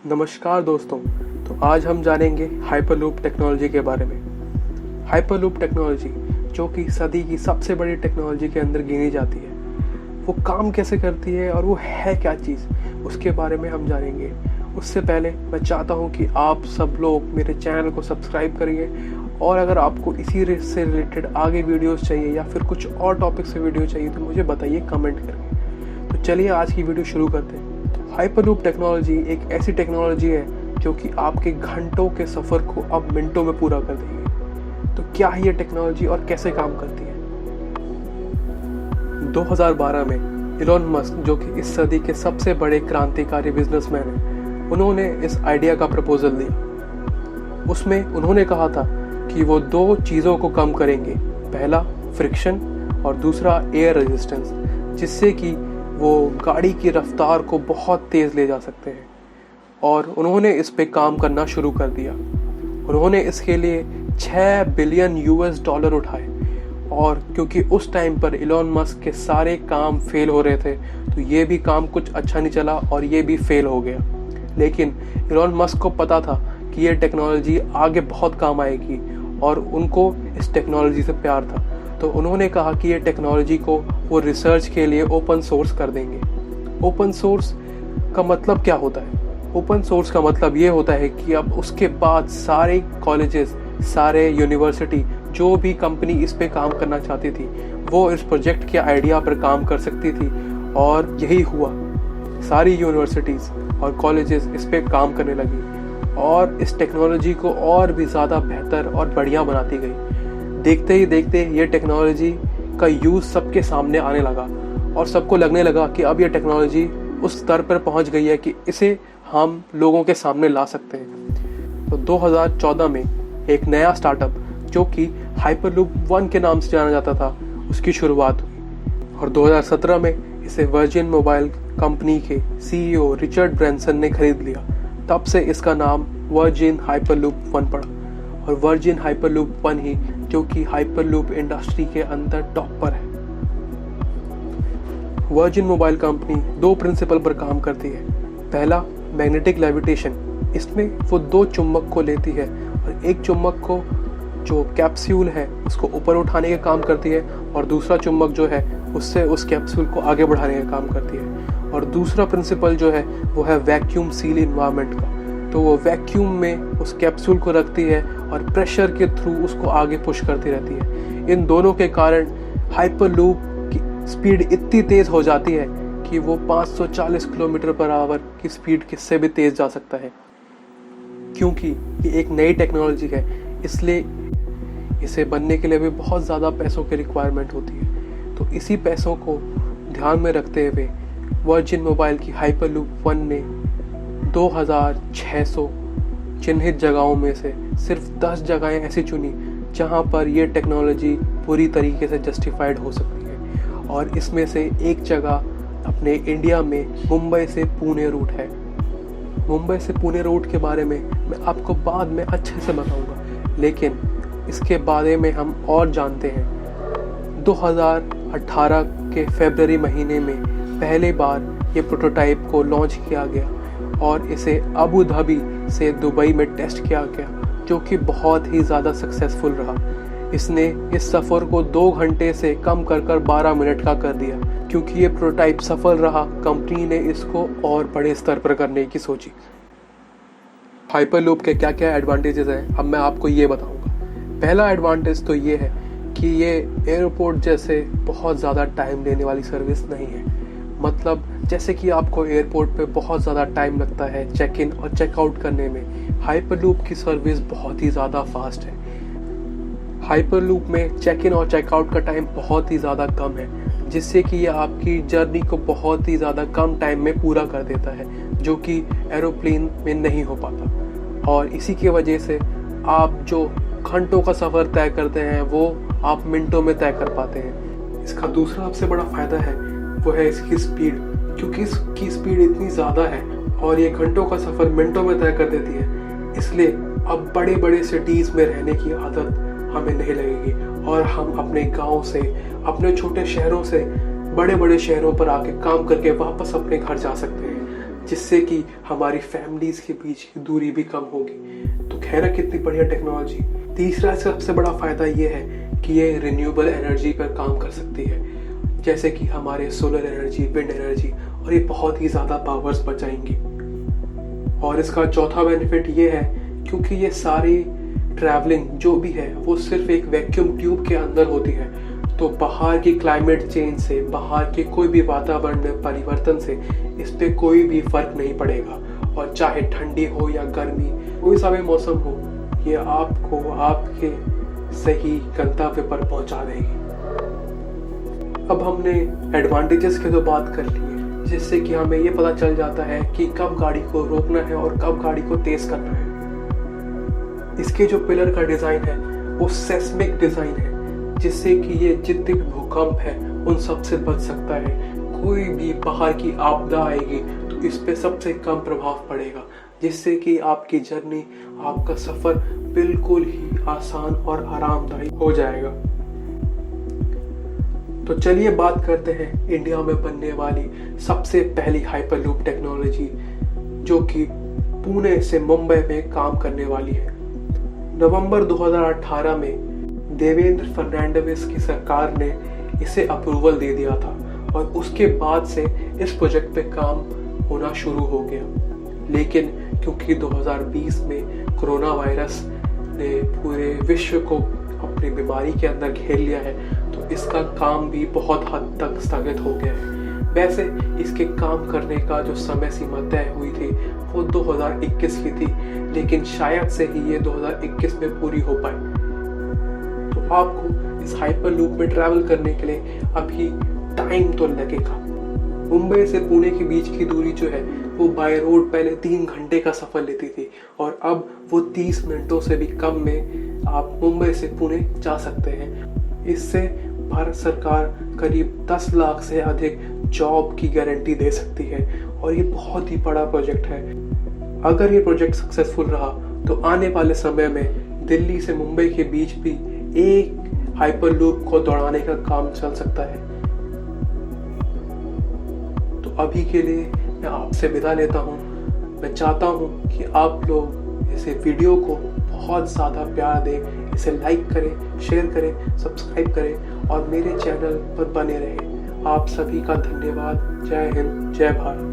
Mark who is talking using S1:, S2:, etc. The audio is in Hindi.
S1: नमस्कार दोस्तों। तो आज हम जानेंगे हाइपरलूप टेक्नोलॉजी के बारे में। हाइपरलूप टेक्नोलॉजी जो कि सदी की सबसे बड़ी टेक्नोलॉजी के अंदर गिनी जाती है, वो काम कैसे करती है और वो है क्या चीज़, उसके बारे में हम जानेंगे। उससे पहले मैं चाहता हूँ कि आप सब लोग मेरे चैनल को सब्सक्राइब करिए, और अगर आपको इसी से रिलेटेड आगे वीडियोस चाहिए या फिर कुछ और टॉपिक से वीडियो चाहिए तो मुझे बताइए कमेंट करके। तो चलिए आज की वीडियो शुरू करते हैं। हाइपरलूप टेक्नोलॉजी एक ऐसी टेक्नोलॉजी है जो कि आपके घंटों के सफ़र को अब मिनटों में पूरा कर देगी। तो क्या है ये टेक्नोलॉजी और कैसे काम करती है? 2012 में इलॉन मस्क, जो कि इस सदी के सबसे बड़े क्रांतिकारी बिजनेसमैन हैं, उन्होंने इस आइडिया का प्रपोजल दिया। उसमें उन्होंने कहा था कि वो दो चीज़ों को कम करेंगे, पहला फ्रिक्शन और दूसरा एयर रेजिस्टेंस, जिससे कि वो गाड़ी की रफ्तार को बहुत तेज़ ले जा सकते हैं। और उन्होंने इस पे काम करना शुरू कर दिया। उन्होंने इसके लिए $6 बिलियन उठाए, और क्योंकि उस टाइम पर इलॉन मस्क के सारे काम फेल हो रहे थे, तो ये भी काम कुछ अच्छा नहीं चला और ये भी फेल हो गया। लेकिन इलॉन मस्क को पता था कि ये टेक्नोलॉजी आगे बहुत काम आएगी और उनको इस टेक्नोलॉजी से प्यार था। तो उन्होंने कहा कि ये टेक्नोलॉजी को वो रिसर्च के लिए ओपन सोर्स कर देंगे। ओपन सोर्स का मतलब क्या होता है? ओपन सोर्स का मतलब ये होता है कि अब उसके बाद सारे कॉलेजेस, सारे यूनिवर्सिटी, जो भी कंपनी इस पे काम करना चाहती थी, वो इस प्रोजेक्ट के आइडिया पर काम कर सकती थी। और यही हुआ, सारी यूनिवर्सिटीज़ और कॉलेजेस इस पे काम करने लगी और इस टेक्नोलॉजी को और भी ज़्यादा बेहतर और बढ़िया बनाती गई। देखते ही देखते ये टेक्नोलॉजी का यूज़ सबके सामने आने लगा और सबको लगने लगा कि अब ये टेक्नोलॉजी उस स्तर पर पहुंच गई है कि इसे हम लोगों के सामने ला सकते हैं। तो 2014 में एक नया स्टार्टअप जो कि हाइपरलूप 1 के नाम से जाना जाता था, उसकी शुरुआत हुई और 2017 में इसे वर्जिन मोबाइल कंपनी के CEO रिचर्ड ब्रैंसन ने खरीद लिया। तब से इसका नाम वर्जिन हाइपरलूप 1 पड़ा, और वर्जिन हाइपरलूप 1 ही जो कि हाइपरलूप इंडस्ट्री के अंदर टॉप पर है। वर्जिन मोबाइल कंपनी दो प्रिंसिपल पर काम करती है। पहला, मैग्नेटिक लेविटेशन। इसमें वो दो चुंबक को लेती है और एक चुंबक को, जो कैप्सूल है, उसको ऊपर उठाने का काम करती है, और दूसरा चुंबक जो है उससे उस कैप्सूल को आगे बढ़ाने का काम करती है। और दूसरा प्रिंसिपल जो है वो है वैक्यूम सील इन्वायरमेंट का। तो वो वैक्यूम में उस कैप्सूल को रखती है और प्रेशर के थ्रू उसको आगे पुश करती रहती है। इन दोनों के कारण हाइपरलूप की स्पीड इतनी तेज़ हो जाती है कि वो 540 किलोमीटर पर आवर की स्पीड किससे भी तेज़ जा सकता है। क्योंकि ये एक नई टेक्नोलॉजी है, इसलिए इसे बनने के लिए भी बहुत ज़्यादा पैसों की रिक्वायरमेंट होती है। तो इसी पैसों को ध्यान में रखते हुए वर्जिन मोबाइल की हाइपरलूप 1 ने 2600 चिन्हित जगहों में से सिर्फ 10 जगहें ऐसी चुनी जहां पर यह टेक्नोलॉजी पूरी तरीके से जस्टिफाइड हो सकती है। और इसमें से एक जगह अपने इंडिया में मुंबई से पुणे रूट है। मुंबई से पुणे रूट के बारे में मैं आपको बाद में अच्छे से बताऊंगा, लेकिन इसके बारे में हम और जानते हैं। 2018 के फरवरी महीने में पहली बार ये प्रोटोटाइप को लॉन्च किया गया और इसे अबू धाबी से दुबई में टेस्ट किया गया, जो कि बहुत ही ज़्यादा सक्सेसफुल रहा। इसने इस सफ़र को 2 घंटे से कम कर 12 मिनट का कर दिया। क्योंकि ये प्रोटोटाइप सफल रहा, कंपनी ने इसको और बड़े स्तर पर करने की सोची। हाइपरलूप के क्या क्या एडवांटेजेस हैं, अब मैं आपको ये बताऊंगा। पहला एडवांटेज तो ये है कि ये एयरपोर्ट जैसे बहुत ज़्यादा टाइम लेने वाली सर्विस नहीं है। मतलब जैसे कि आपको एयरपोर्ट पे बहुत ज़्यादा टाइम लगता है चेक इन और चेकआउट करने में, हाइपरलूप की सर्विस बहुत ही ज़्यादा फास्ट है। हाइपरलूप में चेक इन और चेकआउट का टाइम बहुत ही ज़्यादा कम है, जिससे कि ये आपकी जर्नी को बहुत ही ज़्यादा कम टाइम में पूरा कर देता है, जो कि एरोप्लेन में नहीं हो पाता। और इसी की वजह से आप जो घंटों का सफ़र तय करते हैं वो आप मिनटों में तय कर पाते हैं। इसका दूसरा सबसे बड़ा फ़ायदा है वो है इसकी स्पीड। क्योंकि इसकी स्पीड इतनी ज़्यादा है और ये घंटों का सफ़र मिनटों में तय कर देती है, इसलिए अब बड़े बड़े सिटीज़ में रहने की आदत हमें नहीं लगेगी और हम अपने गांव से, अपने छोटे शहरों से बड़े बड़े शहरों पर आके काम करके वापस अपने घर जा सकते हैं। जिससे कि हमारी फैमिलीज के बीच की दूरी भी कम होगी। तो खैर कितनी बढ़िया टेक्नोलॉजी। तीसरा सबसे बड़ा फायदा ये है कि ये रिन्यूएबल एनर्जी पर काम कर सकती है, जैसे कि हमारे सोलर एनर्जी, विंड एनर्जी, और ये बहुत ही ज़्यादा पावर्स बचाएंगी। और इसका चौथा बेनिफिट ये है क्योंकि ये सारी ट्रैवलिंग जो भी है वो सिर्फ एक वैक्यूम ट्यूब के अंदर होती है, तो बाहर की क्लाइमेट चेंज से, बाहर के कोई भी वातावरण में परिवर्तन से इस पे कोई भी फर्क नहीं पड़ेगा। और चाहे ठंडी हो या गर्मी, कोई सा भी मौसम हो, ये आपको आपके सही गंतव्य पर पहुंचा देगी। अब हमने एडवांटेजेस की तो बात कर ली है, जिससे कि हमें ये पता चल जाता है कि कब गाड़ी को रोकना है और कब गाड़ी को तेज करना है। इसके जो पिलर का डिज़ाइन है वो सेस्मिक डिज़ाइन है, जिससे कि ये जितने भी भूकंप है उन सब से बच सकता है। कोई भी बाहर की आपदा आएगी तो इस पे सबसे कम प्रभाव पड़ेगा, जिससे कि आपकी जर्नी, आपका सफ़र बिल्कुल ही आसान और आरामदायी हो जाएगा। तो चलिए बात करते हैं इंडिया में बनने वाली सबसे पहली हाइपरलूप टेक्नोलॉजी, जो कि पुणे से मुंबई में काम करने वाली है। नवंबर 2018 में देवेंद्र फर्नांडिस की सरकार ने इसे अप्रूवल दे दिया था और उसके बाद से इस प्रोजेक्ट पे काम होना शुरू हो गया। लेकिन क्योंकि 2020 में कोरोना वायरस ने पूरे विश्व को अपनी बीमारी के अंदर घेर लिया है, तो इसका काम भी बहुत हद तक स्थगित हो गया है। वैसे इसके काम करने का जो समय सीमा तय हुई थी वो 2021 की थी, लेकिन शायद से ही ये 2021 में पूरी हो पाए। तो आपको इस हाइपरलूप में ट्रैवल करने के लिए अभी टाइम तो लगेगा। मुंबई से पुणे के बीच की दूरी जो है वो बाय रोड पहले 3 घंटे का सफ़र लेती थी, और अब वो 30 मिनटों से भी कम में आप मुंबई से पुणे जा सकते हैं। इससे भारत सरकार करीब 10 लाख से अधिक जॉब की गारंटी दे सकती है, और ये बहुत ही बड़ा प्रोजेक्ट है। अगर ये प्रोजेक्ट सक्सेसफुल रहा तो आने वाले समय में दिल्ली से मुंबई के बीच भी एक हाइपरलूप को दौड़ाने का काम चल सकता है। तो अभी के लिए मैं आपसे विदा लेता हूँ। मैं चाहता हूँ कि आप लोग इसे वीडियो को बहुत ज़्यादा प्यार दें, इसे लाइक करें, शेयर करें, सब्सक्राइब करें और मेरे चैनल पर बने रहें। आप सभी का धन्यवाद। जय हिंद, जय भारत।